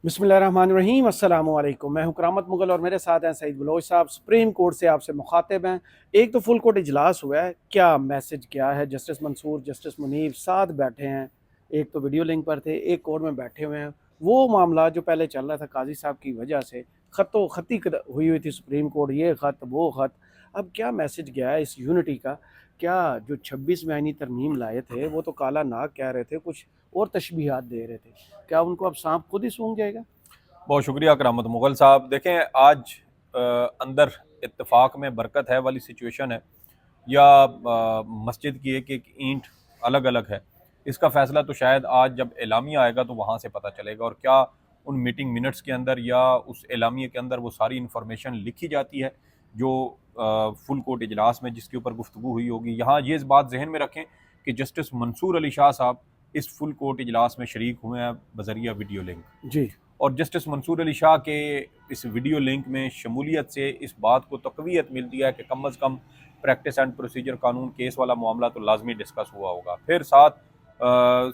बिस्मिल्लाहिर्रहमानिर्रहीम अस्सलामु अलैकुम। मैं हूं करामत मुगल और मेरे साथ हैं सईद बलोच साहब। सुप्रीम कोर्ट से आपसे मुखातिब हैं। एक तो फुल कोर्ट इजलास हुआ है, क्या मैसेज क्या है? जस्टिस मंसूर, जस्टिस मुनीब साथ बैठे हैं। एक तो वीडियो लिंक पर थे, एक कोर्ट में बैठे हुए हैं। वो मामला जो पहले चल रहा था काजी साहब की वजह से खतो खती हुई थी सुप्रीम कोर्ट, ये ख़त वो ख़त। अब क्या मैसेज गया है इस यूनिटी का? क्या जो 26 में आईनी तरमीम लाए थे वो तो काला नाग कह रहे थे, कुछ और तशबीहात दे रहे थे। क्या उनको अब सांप खुद ही सूंघ जाएगा? बहुत शुक्रिया करामत मुगल साहब। देखें, आज अंदर इत्तेफाक में बरकत है वाली सिचुएशन है या मस्जिद की एक एक ईंट अलग अलग है, इसका फ़ैसला तो शायद आज जब एलामिया आएगा तो वहाँ से पता चलेगा। और क्या उन मीटिंग मिनट्स के अंदर या उस एलामिया के अंदर वो सारी इन्फॉर्मेशन लिखी जाती है जो फुल कोर्ट इजलास में जिसके ऊपर गुफ्तगू हुई होगी। यहाँ ये इस बात जहन में रखें कि जस्टिस मंसूर अली शाह साहब इस फुल कोर्ट इजलास में शरीक हुए हैं बजरिया वीडियो लिंक। जी। और जस्टिस मंसूर अली शाह के इस वीडियो लिंक में शमूलियत से इस बात को तक़वियत मिलती है कि कम अज़ कम प्रैक्टिस एंड प्रोसीजर कानून केस वाला मामला तो लाजमी डिस्कस हुआ होगा। फिर साथ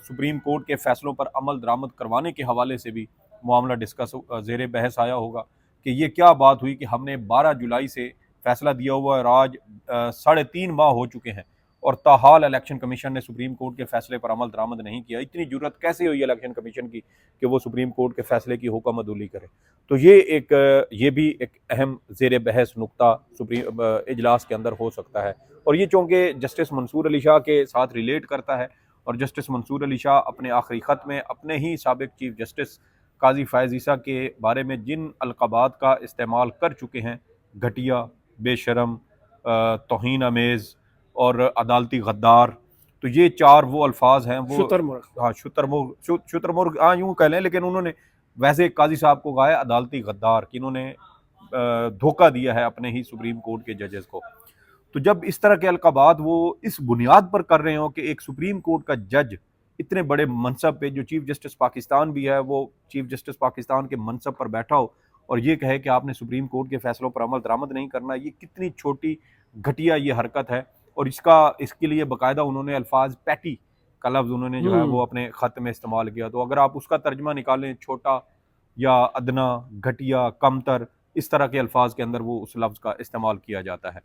सुप्रीम कोर्ट के फैसलों पर अमल दरामद करवाने के हवाले से भी मामला डिस्कस ज़ेर बहस आया होगा कि ये क्या बात हुई कि हमने 12 जुलाई से फैसला दिया हुआ और आज 3.5 माह हो चुके हैं और ताहाल इलेक्शन कमीशन ने सुप्रीम कोर्ट के फैसले पर अमल दरामद नहीं किया। इतनी जुर्रत कैसे हुई इलेक्शन कमीशन की कि वो सुप्रीम कोर्ट के फैसले की हुक्म अदूली करे? तो ये भी एक अहम ज़ेर बहस नुक्ता सुप्रीम इजलास के अंदर हो सकता है। और ये चूँकि जस्टिस मंसूर अली शाह के साथ रिलेट करता है और जस्टिस मंसूर अली शाह अपने आखिरी ख़त में अपने ही साबिक चीफ जस्टिस काजी फ़ायज़ ईसा के बारे में जिन अलक़ाबात का इस्तेमाल कर चुके हैं, घटिया, बेशरम, तौहीन आमेज़ और अदालती गद्दार, तो ये 4 वो अल्फाज हैं वो। शुतुरमुर्ग। हाँ, शुतुरमुर्ग, हाँ यूँ कह लें, लेकिन उन्होंने वैसे काजी साहब को कहा है अदालती गद्दार कि इन्होंने धोखा दिया है अपने ही सुप्रीम कोर्ट के जजेस को। तो जब इस तरह के अलकाबात वो इस बुनियाद पर कर रहे हो कि एक सुप्रीम कोर्ट का जज इतने बड़े मनसब पे, जो चीफ जस्टिस पाकिस्तान भी है, वो चीफ जस्टिस पाकिस्तान के मनसब पर बैठा हो और ये कहे कि आपने सुप्रीम कोर्ट के फैसलों पर अमल दरामद नहीं करना, ये कितनी छोटी घटिया ये हरकत है। और इसके लिए बाकायदा उन्होंने अल्फाज पैटी का लफ्ज़ उन्होंने जो है वो अपने ख़त में इस्तेमाल किया। तो अगर आप उसका तर्जमा निकालें, छोटा या अदना, घटिया, कमतर, इस तरह के अल्फाज के अंदर वो उस लफ्ज़ का इस्तेमाल किया जाता है।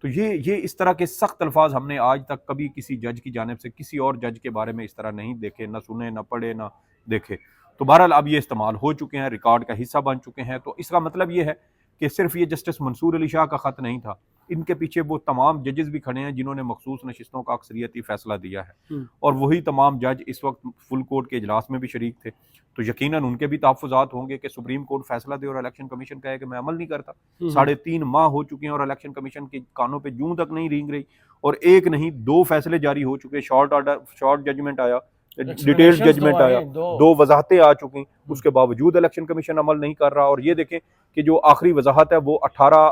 तो ये इस तरह के सख्त अल्फाज हमने आज तक कभी किसी जज की जानिब से किसी और जज के बारे में इस तरह नहीं देखे, ना सुने, ना पढ़े, ना देखे। तो बहरहाल अब ये इस्तेमाल हो चुके हैं, रिकॉर्ड का हिस्सा बन चुके हैं। तो इसका मतलब ये है कि सिर्फ ये जस्टिस मंसूर अली शाह का ख़त नहीं था, इनके पीछे वो तमाम जजेस भी खड़े हैं जिन्होंने मखसूस नशिस्तों का अक्सरियती फैसला दिया है। और वही तमाम जज इस वक्त फुल कोर्ट के इजलास में भी शरीक थे। तो यकीनन उनके भी तहफ़्फ़ुज़ात होंगे कि सुप्रीम कोर्ट फैसला दे और इलेक्शन कमीशन कहे कि मैं अमल नहीं करता। 3.5 माह हो चुके हैं और इलेक्शन कमीशन के कानों पे जूं तक नहीं रेंग रही। और एक नहीं, 2 फैसले जारी हो चुके, शॉर्ट ऑर्डर, शॉर्ट जजमेंट आया, डिटेल्ड जजमेंट आया, 2 वजाहतें आ चुकी, उसके बावजूद इलेक्शन कमीशन अमल नहीं कर रहा। और ये देखें कि जो आखिरी वजाहत है वो 18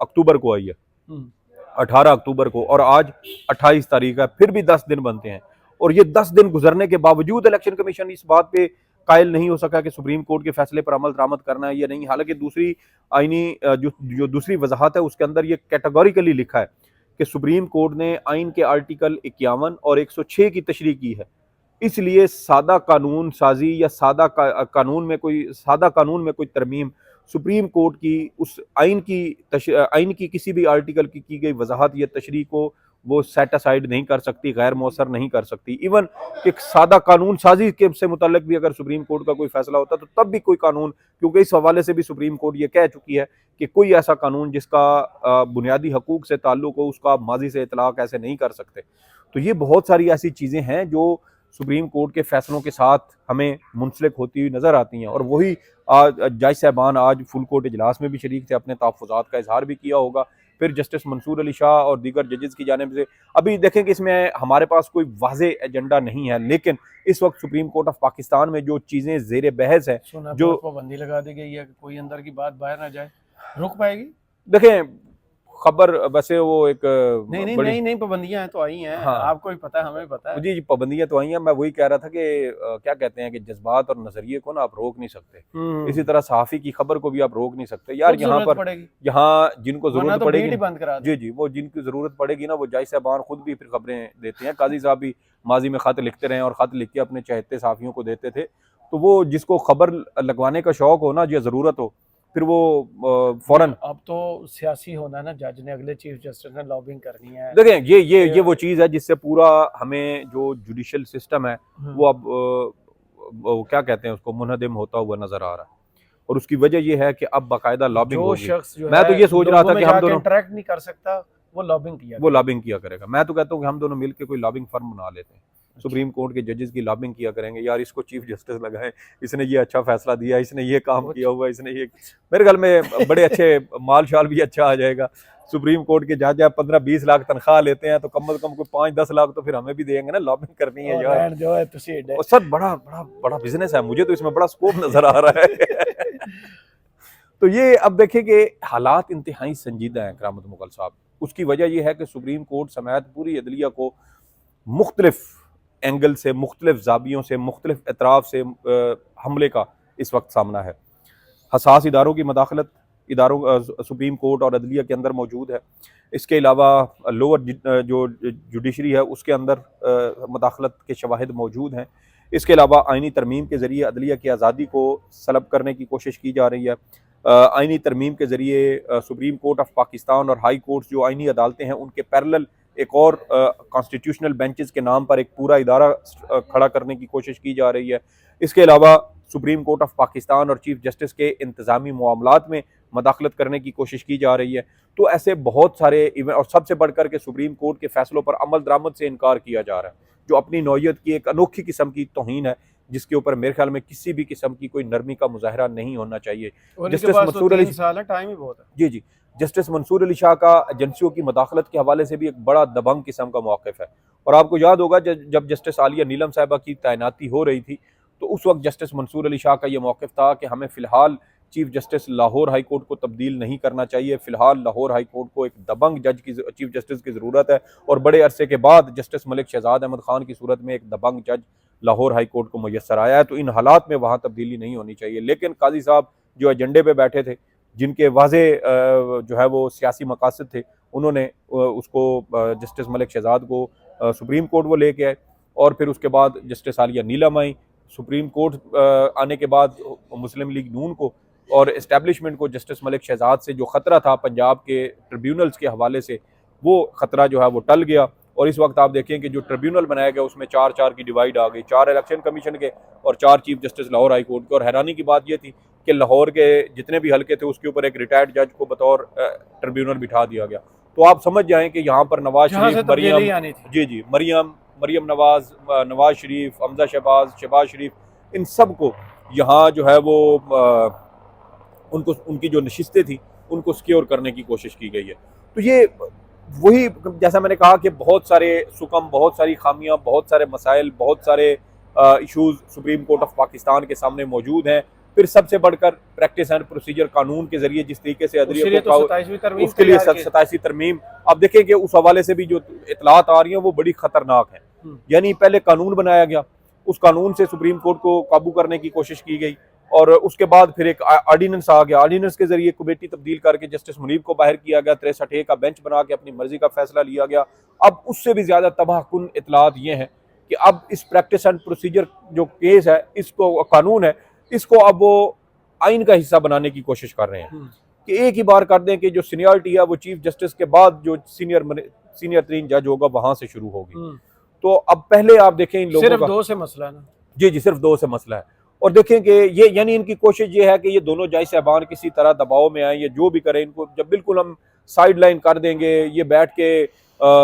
अक्टूबर को आई है, 18 अक्टूबर को, और आज 28 तारीख है, फिर भी 10 दिन बनते हैं। और ये 10 दिन गुजरने के बावजूद इलेक्शन कमीशन इस बात पे कायल नहीं हो सका कि सुप्रीम कोर्ट के फैसले पर अमल दरामद करना है या नहीं। हालांकि दूसरी आईनी जो दूसरी वजाहत है उसके अंदर ये कैटेगोरिकली लिखा है कि सुप्रीम कोर्ट ने आइन के आर्टिकल 51 और 106 की तशरीह की है, इसलिए सादा कानून साजी या सादा कानून में कोई तरमीम सुप्रीम कोर्ट की उस आइन की किसी भी आर्टिकल की गई वजाहत या तशरीह को वो सेट असाइड नहीं कर सकती, गैर मौसर नहीं कर सकती। इवन एक सादा कानून साजी के से मुतल्लिक भी अगर सुप्रीम कोर्ट का कोई फैसला होता तो तब भी कोई कानून, क्योंकि इस हवाले से भी सुप्रीम कोर्ट ये कह चुकी है कि कोई ऐसा कानून जिसका बुनियादी हकूक से ताल्लुक हो उसका माजी से इतलाक ऐसे नहीं कर सकते। तो ये बहुत सारी ऐसी चीज़ें हैं जो सुप्रीम कोर्ट के फैसलों के साथ हमें मुंसलिक होती हुई नज़र आती हैं। और वही जज साहबान आज फुल कोर्ट इजलास में भी शरीक थे, अपने तहफ़्फ़ुज़ात का इजहार भी किया होगा। फिर जस्टिस मंसूर अली शाह और दीगर जजेस की जानिब से अभी देखें कि इसमें हमारे पास कोई वाज़े एजेंडा नहीं है, लेकिन इस वक्त सुप्रीम कोर्ट ऑफ पाकिस्तान में जो चीज़ें ज़ेर बहस है, जो पाबंदी लगा दी गई है कि कोई अंदर की बात बाहर ना जाए, रुक पाएगी? देखें, खबर वैसे वो एक नहीं नहीं बड़ी, नहीं नहीं, पाबंदियां तो आई हैं। हाँ, आपको भी पता है, हमें भी पता है। जी पाबंदियां तो आई हैं। मैं वही कह रहा था कि क्या कहते हैं कि जज्बात और नजरिए को ना आप रोक नहीं सकते, इसी तरह सहाफ़ी की खबर को भी आप रोक नहीं सकते यार। यहाँ पर यहाँ जिनको जरूरत तो पड़ेगी, बंद करा जी जी, वो जिनकी जरूरत पड़ेगी ना, वो जज साहबान खुद भी फिर खबरें देते हैं। काजी साहब भी माजी में खत लिखते रहे और खत लिख के अपने चहेते सहाफ़ियों को देते थे। तो वो जिसको खबर लगवाने का शौक हो ना या ज़रूरत हो, फिर वो फौरन। अब तो सियासी होना है ना, जज ने, अगले चीफ जस्टिस ने लॉबिंग करनी है। देखें ये वो चीज़ है जिससे पूरा हमें जो जुडिशल सिस्टम है वो अब क्या कहते हैं उसको, मुनहदम होता हुआ नजर आ रहा है। और उसकी वजह ये है कि अब बाकायदा लॉबिंग जो होगी। शख्स जो मैं तो ये सोच रहा था कि हम दोनों इंटरेक्ट नहीं कर सकता वो लॉबिंग किया करेगा। मैं तो कहता हूँ कि हम दोनों मिलकर कोई लॉबिंग फर्म बना लेते हैं, सुप्रीम कोर्ट के जजेस की लॉबिंग किया करेंगे, यार इसको चीफ जस्टिस लगाएं, इसने ये अच्छा फैसला दिया, इसने ये काम किया हुआ, इसने ये, मेरे ख्याल में बड़े अच्छे माल शाल भी अच्छा आ जाएगा। सुप्रीम कोर्ट के जज 15-20 लाख तनख्वाह लेते हैं तो कम से कम कोई 5-10 लाख तो फिर हमें भी देंगे ना, लॉबिंग करनी है यार। जो है और सर बड़ा बड़ा बड़ा बिजनेस है, मुझे तो इसमें बड़ा स्कोप नजर आ रहा है। तो ये अब देखें कि हालात इंतहाई संजीदा हैं करामत मुगल साहब। उसकी वजह यह है कि सुप्रीम कोर्ट समेत पूरी अदलिया को मुख्तलिफ एंगल से, मुख्तलिफ जावियों से, मुख्तलिफ एतराफ़ से हमले का इस वक्त सामना है। हसास इदारों की मदाखलत सुप्रीम कोर्ट और अदलिया के अंदर मौजूद है। इसके अलावा लोअर जो जुडिशरी है उसके अंदर मदाखलत के शवाहिद मौजूद हैं। इसके अलावा आइनी तरमीम के ज़रिए अदलिया की आज़ादी को सलब करने की कोशिश की जा रही है। आइनी तरमीम के ज़रिए सुप्रीम कोर्ट ऑफ पाकिस्तान और हाई कोर्ट जो आइनी अदालतें हैं उनके पैरेलल एक और कॉन्स्टिट्यूशनल बेंचेस के नाम पर एक पूरा इदारा खड़ा करने की कोशिश की जा रही है। इसके अलावा सुप्रीम कोर्ट ऑफ पाकिस्तान और चीफ जस्टिस के इंतज़ामी मामलात में मदाखलत करने की कोशिश की जा रही है। तो ऐसे बहुत सारे इवेंट, और सबसे बढ़कर के सुप्रीम कोर्ट के फैसलों पर अमल दरामद से इनकार किया जा रहा है, जो अपनी नौयत की एक अनोखी किस्म की तौहीन है, जिसके ऊपर मेरे ख्याल में किसी भी किस्म की कोई नरमी का मुजाहरा नहीं होना चाहिए। जस्टिस मंसूर अली टाइम ही बहुत है। जी, जस्टिस मंसूर अली शाह का एजेंसियों की मदाखलत के हवाले से भी एक बड़ा दबंग किस्म का मौक़िफ़ है। और आपको याद होगा जब जस्टिस आलिया नीलम साहिबा की तैनाती हो रही थी तो उस वक्त जस्टिस मंसूर अली शाह का ये मौक़िफ़ था कि हमें फ़िलहाल chief justice Lahore high court को तब्दील नहीं करना चाहिए, फ़िलहाल लाहौर हाई कोर्ट को एक दबंग जज की, चीफ जस्टिस की ज़रूरत है। और बड़े अरसे के बाद जस्टिस मलिक शहजाद अहमद ख़ान की सूरत में एक दबंग जज लाहौर हाई कोर्ट को मुयस्सर आया है। तो इन हालात में वहाँ तब्दीली नहीं होनी चाहिए। लेकिन काजी साहब जो एजेंडे पे बैठे थे, जिनके वाज़े जो है वो सियासी मकासद थे, उन्होंने उसको जस्टिस मलिक शहजाद को सुप्रीम कोर्ट वो लेके आए। और फिर उसके बाद जस्टिस आलिया नीलम आई। सुप्रीम कोर्ट आने के बाद मुस्लिम लीग नून को और इस्टेब्लिशमेंट को जस्टिस मलिक शहजाद से जो ख़तरा था पंजाब के ट्रिब्यूनल्स के हवाले से, वो ख़तरा जो है वो टल गया। और इस वक्त आप देखें कि जो ट्रिब्यूनल बनाया गया उसमें 4-4 की डिवाइड आ गई, 4 इलेक्शन कमीशन के और 4 chief justice Lahore high court के। और हैरानी की बात यह थी कि लाहौर के जितने भी हल्के थे उसके ऊपर एक रिटायर्ड जज को बतौर ट्रिब्यूनल बिठा दिया गया। तो आप समझ जाएं कि यहाँ पर नवाज शरीफ, मरियम नवाज, नवाज शरीफ, हमजा शहबाज शरीफ, इन सब को यहाँ जो है वो उनको, उनकी जो नशिस्तें थी उनको सिक्योर करने की कोशिश की गई है। तो ये वही, जैसा मैंने कहा कि बहुत सारे सुकम, बहुत सारी खामियां, बहुत सारे मसाइल, बहुत सारे issues supreme court of Pakistan के सामने मौजूद हैं। फिर सबसे बढ़कर प्रैक्टिस एंड प्रोसीजर कानून के जरिए जिस तरीके से अदलिया को उसके लिए 27वीं तरमीम, आप देखें कि उस हवाले से भी जो इतलात आ रही हैं वो बड़ी खतरनाक है। यानी पहले कानून बनाया गया, उस कानून से सुप्रीम कोर्ट को काबू करने की कोशिश की गई, और उसके बाद फिर एक ऑर्डिनेंस आ गया। ऑर्डिनेंस के जरिए कमेटी तब्दील करके जस्टिस मुनीब को बाहर किया गया, 63A का बेंच बना के अपनी मर्जी का फैसला लिया गया। अब उससे भी ज्यादा तबाहकुन इतलात ये हैं कि अब इस प्रैक्टिस एंड प्रोसीजर जो केस है, इसको कानून है, इसको अब वो आइन का हिस्सा बनाने की कोशिश कर रहे हैं कि एक ही बार कर दें कि जो सीनियरिटी है वो चीफ जस्टिस के बाद जो सीनियर तरीन जज होगा वहां से शुरू होगी। तो अब पहले आप देखें इन लोगों का 2 से मसला है ना। जी, सिर्फ 2 से मसला है। और देखें कि ये, यानी इनकी कोशिश ये है कि ये दोनों जज साहबान किसी तरह दबाव में आए, ये जो भी करें, इनको जब बिल्कुल हम साइड लाइन कर देंगे, ये बैठ के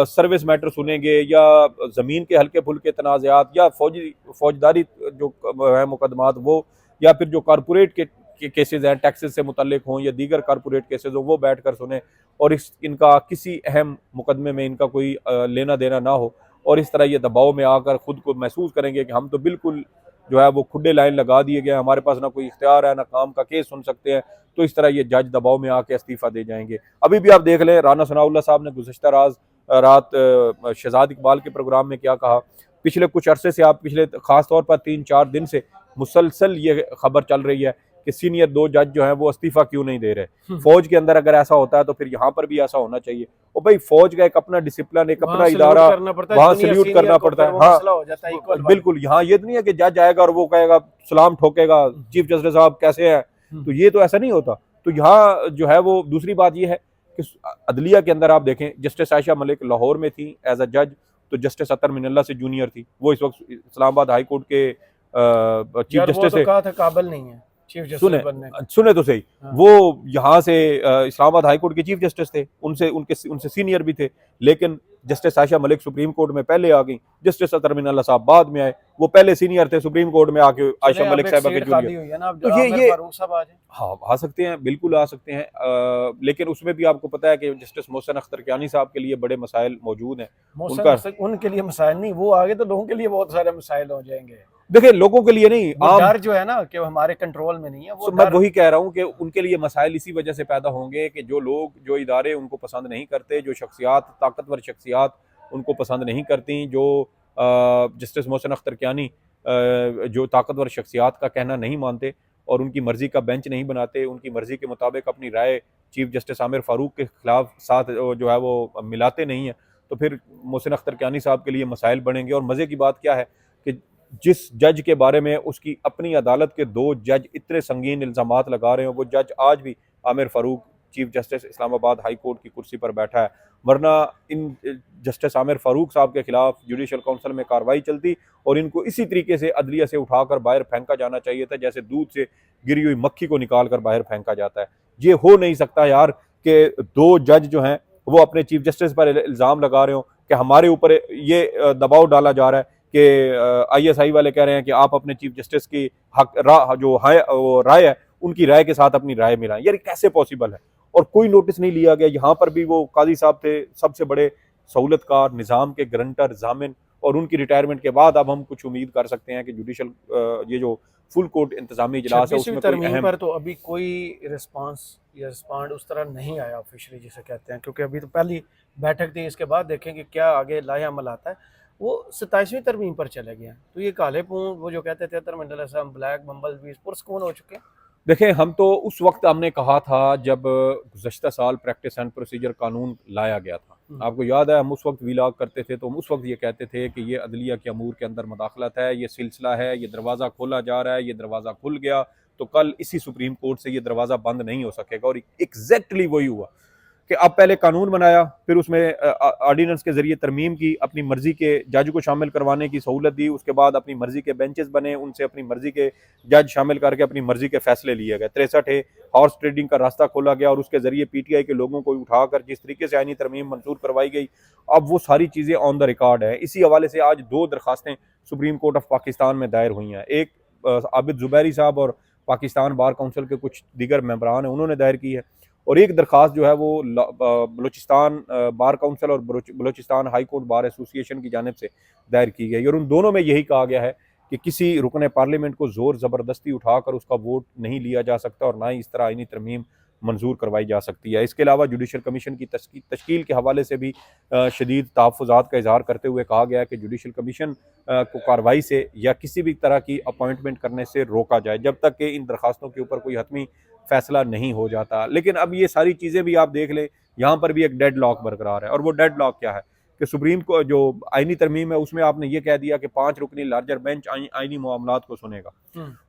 सर्विस मैटर सुनेंगे या ज़मीन के हल्के फुल्के तनाज़ात या फौजदारी जो है मुकदमात वो, या फिर जो कारपोरेट के केसेस हैं टैक्सेस से मुतल्लिक हों या दीगर कारपोरेट केसेस हो, वो बैठ कर सुने, और इनका किसी अहम मुकदमे में इनका कोई लेना देना ना हो, और इस तरह ये दबाव में आकर ख़ुद को महसूस करेंगे कि हम तो बिल्कुल जो है वो खुडे लाइन लगा दिए गए, हमारे पास ना कोई इख्तियार है, ना काम का केस सुन सकते हैं। तो इस तरह ये जज दबाव में आके इस्तीफ़ा दे जाएंगे। अभी भी आप देख लें, राना सनाउल्लाह साहब ने गुज़श्ता रात शहजाद इकबाल के प्रोग्राम में क्या कहा। पिछले कुछ अरसे से, आप पिछले ख़ास तौर पर 3-4 दिन से मुसलसल ये खबर चल रही है कि कि सीनियर 2 जज जो है वो इस्तीफा क्यों नहीं दे रहे। हम्म। फौज के अंदर अगर ऐसा होता है तो फिर यहाँ पर भी ऐसा होना चाहिए। और भाई फौज का एक अपना डिसिप्लिन, एक अपना वहाँ सल्यूट इदारा, करना पड़ता है, वहां जूनियर सल्यूट सीनियर करना को, पड़ता फिर है। वो हाँ मसला हो जाता है इक्वल वाली। बिल्कुल, यहाँ ये तो नहीं है कि जज आएगा और वो कहेगा सलाम ठोकेगा, चीफ जस्टिस साहब कैसे हैं, तो ये तो ऐसा नहीं होता। तो यहाँ जो है वो दूसरी बात ये है कि अदलिया के अंदर आप देखें, जस्टिस आयशा मलिक लाहौर में थी एज अ जज, तो जस्टिस अतर मिनल्ला से जूनियर थी, वो इस वक्त इस्लामाबाद हाई कोर्ट के चीफ यार वो जस्टिस तो है। कहा था काबिल नहीं है चीफ जस्टिस सुने बनने का। सुने तो सही, हाँ। वो यहाँ से इस्लामाबाद हाई कोर्ट के चीफ जस्टिस थे, उनसे सीनियर भी थे, लेकिन justice Ayesha Malik supreme court में पहले आ गई, जस्टिस अतर मिनल्ला साहब बाद में आए, वो पहले सीनियर थे, सुप्रीम कोर्ट में आके आयशा मलिक साहबा के खाली जूनियर। हुई है ना, अब तो आमिर ये फारूक साहब आ जाए। हाँ आ सकते हैं, बिल्कुल आ सकते हैं, लेकिन उसमें भी आपको पता है कि जस्टिस मोहसिन अख्तर कियानी साहब के लिए बड़े मसाइल मौजूद हैं। मोहसिन उनका अख्तर उनके लिए मसाइल नहीं, वो आगे तो लोगों के लिए बहुत सारे मसाइल हो जाएंगे। देखिए लोगों के लिए नहीं, वो आम डर जो है ना कि हमारे कंट्रोल में नहीं है, वो मैं डर। वही कह रहा हूँ कि उनके लिए मसाइल इसी वजह से पैदा होंगे कि जो लोग, जो इदारे उनको पसंद नहीं करते, जो शख्सियात, ताकतवर शख्सियात उनको पसंद नहीं करती, जो जस्टिस मोहसिन अख्तर कियानी जो ताकतवर शख्सियात का कहना नहीं मानते और उनकी मर्जी का बेंच नहीं बनाते, उनकी मर्जी के मुताबिक अपनी राय चीफ जस्टिस आमिर फारूक के खिलाफ साथ जो है वो मिलाते नहीं है, तो फिर मोहसिन अख्तर कियानी साहब के लिए मसाइल बढ़ेंगे। और मज़े की बात क्या है कि जिस जज के बारे में उसकी अपनी अदालत के 2 जज इतने संगीन इल्ज़ामात लगा रहे हैं, वो जज आज भी Aamir Farooq chief justice Islamabad high court की कुर्सी पर बैठा है, वरना इन जस्टिस आमिर फारूक साहब के खिलाफ जुडिशल काउंसिल में कार्रवाई चलती और इनको इसी तरीके से अदलिया से उठाकर बाहर फेंका जाना चाहिए था, जैसे दूध से गिरी हुई मक्खी को निकाल कर बाहर फेंका जाता है। ये हो नहीं सकता यार कि 2 जज जो हैं वो अपने चीफ जस्टिस पर इल्ज़ाम लगा रहे हो कि हमारे ऊपर ये दबाव डाला जा रहा है कि ISI वाले कह रहे हैं कि आप अपने चीफ जस्टिस की जो राय है उनकी राय के साथ अपनी राय मिलाएं। यार कैसे पॉसिबल है? और कोई नोटिस नहीं लिया गया। यहाँ पर भी वो काजी साहब थे सबसे बड़े सहूलतकार, निज़ाम के गारंटर, जामिन, और उनकी रिटायरमेंट के बाद अब हम कुछ उम्मीद कर सकते हैं कि जुडिशल ये जो फुल कोर्ट इंतजामी इजलास है उसमें कोई तरमीम पर तो अभी कोई रिस्पांस या रिस्पॉन्ड उस तरह नहीं आया ऑफिशियली जिसे कहते हैं, क्योंकि अभी तो पहली बैठक थी, इसके बाद देखेंगे क्या आगे लाहे अमल आता है। वो 27वीं तरमीम पर चले गए हैं, तो ये काले पूं वो जो कहते थे अतर मंडल असम ब्लैक बम्बल भी पुरस्कून हो चुके हैं। देखें, हम तो उस वक्त हमने कहा था जब गुज़श्ता साल प्रैक्टिस एंड प्रोसीजर कानून लाया गया था, आपको याद है हम उस वक्त व्लॉग करते थे, तो हम उस वक्त ये कहते थे कि ये अदलिया के अमूर के अंदर मदाखलत है, ये सिलसिला है, ये दरवाज़ा खोला जा रहा है, ये दरवाज़ा खुल गया तो कल इसी सुप्रीम कोर्ट से ये दरवाज़ा बंद नहीं हो सकेगा। और एग्जैक्टली वही हुआ कि अब पहले कानून बनाया, फिर उसमें ऑर्डिनेंस के जरिए तरमीम की, अपनी मर्जी के जज को शामिल करवाने की सहूलत दी, उसके बाद अपनी मर्जी के बेंचेस बने, उनसे अपनी मर्जी के जज शामिल करके अपनी मर्जी के फैसले लिए गए। 63 हॉर्स ट्रेडिंग का रास्ता खोला गया और उसके जरिए PTI के लोगों को उठाकर जिस तरीके से आईनी तरमीम मंजूर करवाई गई, अब वो सारी चीज़ें ऑन द रिकॉर्ड है। इसी हवाले से आज 2 दरखास्तें सुप्रीम कोर्ट ऑफ पाकिस्तान में दायर हुई हैं। एक आबिद जुबैरी साहब और पाकिस्तान बार काउंसिल के कुछ दीगर मेंबरान हैं, उन्होंने दायर की है, और एक दरख्वास्त जो है वो बलूचिस्तान बार काउंसिल और Balochistan high court bar association की जानिब से दायर की गई। और उन दोनों में यही कहा गया है कि किसी रुकन पार्लियामेंट को ज़ोर ज़बरदस्ती उठाकर उसका वोट नहीं लिया जा सकता और ना ही इस तरह आईनी तरमीम मंजूर करवाई जा सकती है। इसके अलावा जुडिशल कमीशन की तश्कील के हवाले से भी शदीद तहफ़्फ़ुज़ात का इजहार करते हुए कहा गया है कि जुडिशल कमीशन को कार्रवाई से या किसी भी तरह की अपॉइंटमेंट करने से रोका जाए जब तक कि इन दरखास्तों के ऊपर कोई हतमी फैसला नहीं हो जाता। लेकिन अब ये सारी चीज़ें भी आप देख लें, यहाँ पर भी एक डेड लॉक बरकरार है। और वो डेड लॉक क्या है कि सुप्रीम को जो आईनी तरमीम है उसमें आपने ये कह दिया कि 5 रुकनी लार्जर बेंच आईनी मामलात को सुनेगा,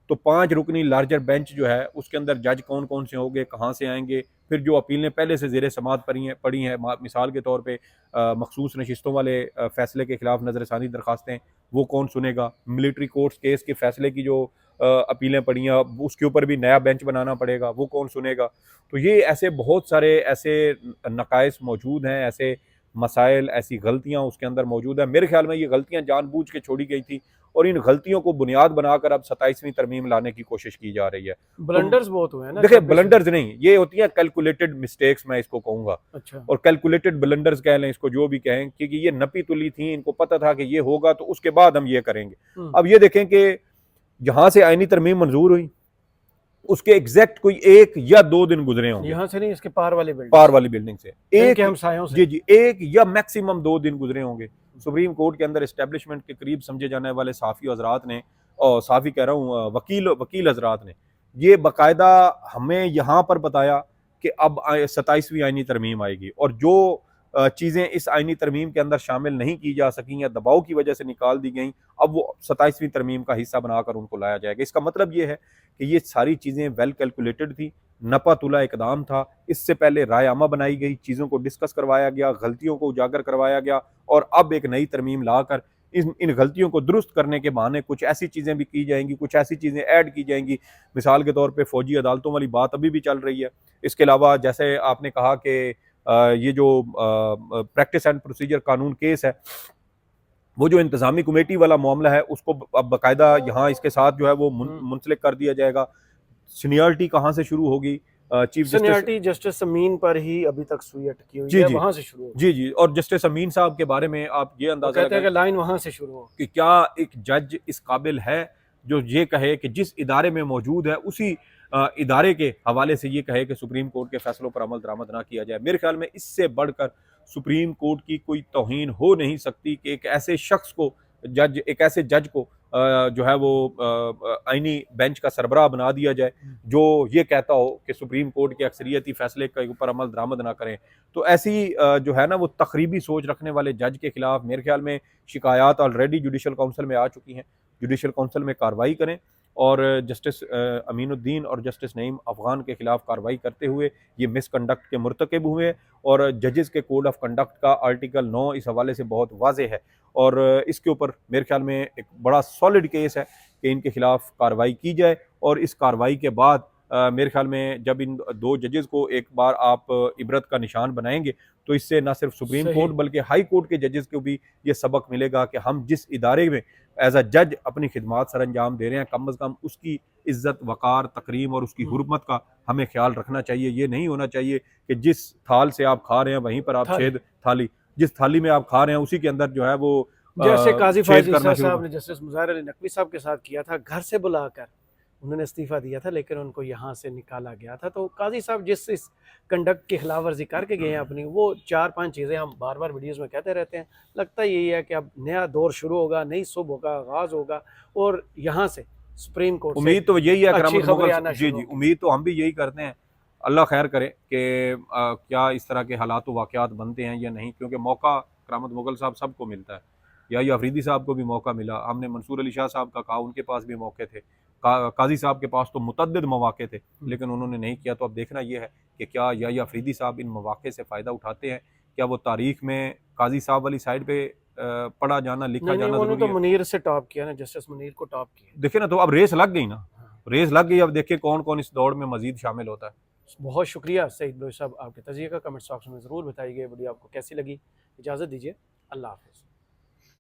तो 5 रुकनी लार्जर बेंच जो है उसके अंदर जज कौन कौन से होंगे, कहाँ से आएंगे, फिर जो अपीलें पहले से ज़ेरे समात पड़ी हैं, मिसाल के तौर पे मखसूस नशिस्तों वाले फैसले के खिलाफ नज़रसानी दरखास्तें, वो कौन सुनेगा, मिलिट्री कोर्ट्स केस के फैसले की जो अपीलें पड़ी हैं उसके ऊपर भी नया बेंच बनाना पड़ेगा, वो कौन सुनेगा। तो ये ऐसे बहुत सारे ऐसे नकाइस मौजूद हैं, ऐसे मसाइल, ऐसी गलतियां उसके अंदर मौजूद है। मेरे ख्याल में ये गलतियां जानबूझ के छोड़ी गई थी और इन गलतियों को बुनियाद बनाकर अब 27वीं तरमीम लाने की कोशिश की जा रही है। ब्लंडर्स बहुत हुए हैं ना, देखिए ब्लंडर्स नहीं, ये होती है कैलकुलेटेड मिस्टेक्स, मैं इसको कहूंगा। अच्छा। और कैलकुलेटेड ब्लंडर्स कह लें इसको, जो भी कहें, क्योंकि ये नपी तुली थी, इनको पता था कि ये होगा तो उसके बाद हम ये करेंगे। अब ये देखें कि जहां से आईनी तरमीम मंजूर हुई उसके एग्जैक्ट कोई 1 या 2 दिन गुजरे होंगे, यहाँ से नहीं, इसके पार वाली बिल्डिंग से एक हमसायों से, जी 1 या मैक्सिमम 2 दिन गुजरे होंगे। सुप्रीम कोर्ट के अंदर एस्टेब्लिशमेंट के करीब समझे जाने वाले साफ़ी हजरात ने, और साफ़ी कह रहा हूँ वकील हजरात ने ये बाकायदा हमें यहाँ पर बताया कि अब 27वीं आईनी तरमीम आएगी, और जो चीज़ें इस आईनी तरमीम के अंदर शामिल नहीं की जा सकी या दबाव की वजह से निकाल दी गई, अब वो 27वीं तरमीम का हिस्सा बनाकर उनको लाया जाएगा। इसका मतलब ये है कि ये सारी चीज़ें वेल कैलकुलेटेड थी, नपा तुला इकदाम था। इससे पहले राय आमा बनाई गई, चीज़ों को डिस्कस करवाया गया, गलतियों को उजागर करवाया गया, और अब एक नई तरमीम लाकर इन गलतियों को दुरुस्त करने के बहाने कुछ ऐसी चीज़ें भी की जाएंगी, कुछ ऐसी चीज़ें ऐड की जाएंगी। मिसाल के तौर पे फ़ौजी अदालतों वाली बात अभी भी चल रही है। इसके अलावा जैसे आपने कहा कि ये जो प्रैक्टिस एंड प्रोसीजर कानून केस है, वो जो इंतज़ामी कमेटी वाला मामला है, उसको अब बाकायदा यहाँ इसके साथ जो है वो मुंसलिक कर दिया जाएगा। सीनियरिटी कहाँ से शुरू होगी? चीफ जस्टिस सीनियरिटी जस्टिस अमीन पर ही अभी तक सुई अटकी हुई जी है, जी वहां से शुरू होगी। जी जी, और जस्टिस अमीन साहब के बारे में आप ये वो अंदाजा कहते हैं कि लगाएं लाइन वहां से शुरू हो। कि क्या एक जज इस काबिल है जो ये कहे कि जिस इदारे में मौजूद है उसी इदारे के हवाले से ये कहे कि सुप्रीम कोर्ट के फैसलों पर अमल दरामद ना किया जाए। मेरे ख्याल में इससे बढ़कर सुप्रीम कोर्ट की कोई तौहीन हो नहीं सकती कि एक ऐसे शख्स को, एक ऐसे जज को जो है वो आईनी बेंच का सरबराह बना दिया जाए जो ये कहता हो कि सुप्रीम कोर्ट के अक्सरियती फैसले के ऊपर अमल दरामद ना करें। तो ऐसी जो है ना वो तकरीबी सोच रखने वाले जज के खिलाफ मेरे ख्याल में शिकायत ऑलरेडी जुडिशल काउंसिल में आ चुकी हैं। जुडिशल काउंसिल में कार्रवाई करें और जस्टिस अमीनुद्दीन और जस्टिस नईम अफगान के खिलाफ कार्रवाई करते हुए ये मिसकंडक्ट के मुर्तकब हुए, और जजेस के कोड ऑफ कंडक्ट का आर्टिकल 9 इस हवाले से बहुत वाज़े है, और इसके ऊपर मेरे ख्याल में एक बड़ा सॉलिड केस है कि इनके खिलाफ कार्रवाई की जाए। और इस कार्रवाई के बाद मेरे ख्याल में जब इन दो जजेस को एक बार आप इबरत का निशान बनाएंगे तो इससे ना सिर्फ सुप्रीम कोर्ट बल्कि हाई कोर्ट के जजेस को भी ये सबक मिलेगा कि हम जिस इदारे में एज अ जज अपनी खिदमात सर अंजाम दे रहे हैं, कम अज़ कम उसकी इज्जत वक़ार तकरीम और उसकी हुर्मत का हमें ख्याल रखना चाहिए। ये नहीं होना चाहिए कि जिस थाल से आप खा रहे हैं वहीं पर आप थाली जिस थाली में आप खा रहे हैं उसी के अंदर जो है वो जैसे काजी छेद फायज करना ईसा शुरू साहब ने जस्टिस मुज़ाहिर अली नकवी साहब के साथ किया था, घर से बुलाकर उन्होंने इस्तीफ़ा दिया था लेकिन उनको यहाँ से निकाला गया था। तो काजी साहब जिस इस कंडक्ट की खिलाफ वर्जी करके गए हैं अपनी, वो 4-5 चीज़ें हम बार बार वीडियोस में कहते रहते हैं। लगता यही है कि अब नया दौर शुरू होगा, नई सुबह का आगाज़ होगा और यहाँ से सुप्रीम कोर्ट से उम्मीद तो यही है अच्छी खबरें आना जी शुरू जी, होंगी। उम्मीद तो हम भी यही करते हैं। अल्लाह खैर करे कि क्या इस तरह के हालात व वाक़यात बनते हैं या नहीं, क्योंकि मौका करामत मुगल साहब सबको मिलता है। या अफरीदी साहब को भी मौका मिला, हमने मंसूर अली शाह साहब का कहा, उनके पास भी मौके थे, काजी साहब के पास तो मुतअद्दिद मौके थे लेकिन उन्होंने नहीं किया। तो अब देखना यह है कि क्या या अफरीदी साहब इन मौके से फ़ायदा उठाते हैं, क्या वो तारीख में काजी साहब वाली साइड पे पढ़ा जाना लिखा जाना उन्होंने ज़रूरी तो है। मुनीर से टॉप किया ना, जस्टिस मुनीर को टॉप किया। देखिए ना, तो अब रेस लग गई ना, रेस लग गई। अब देखिए कौन कौन इस दौड़ में मजीद शामिल होता है। बहुत शुक्रिया सईद बलोच साहब, आपके तजिए का कमेंट बॉक्स में ज़रूर बताइए वीडियो आपको कैसी लगी। इजाज़त दीजिए, अल्लाह हाफ़िज़।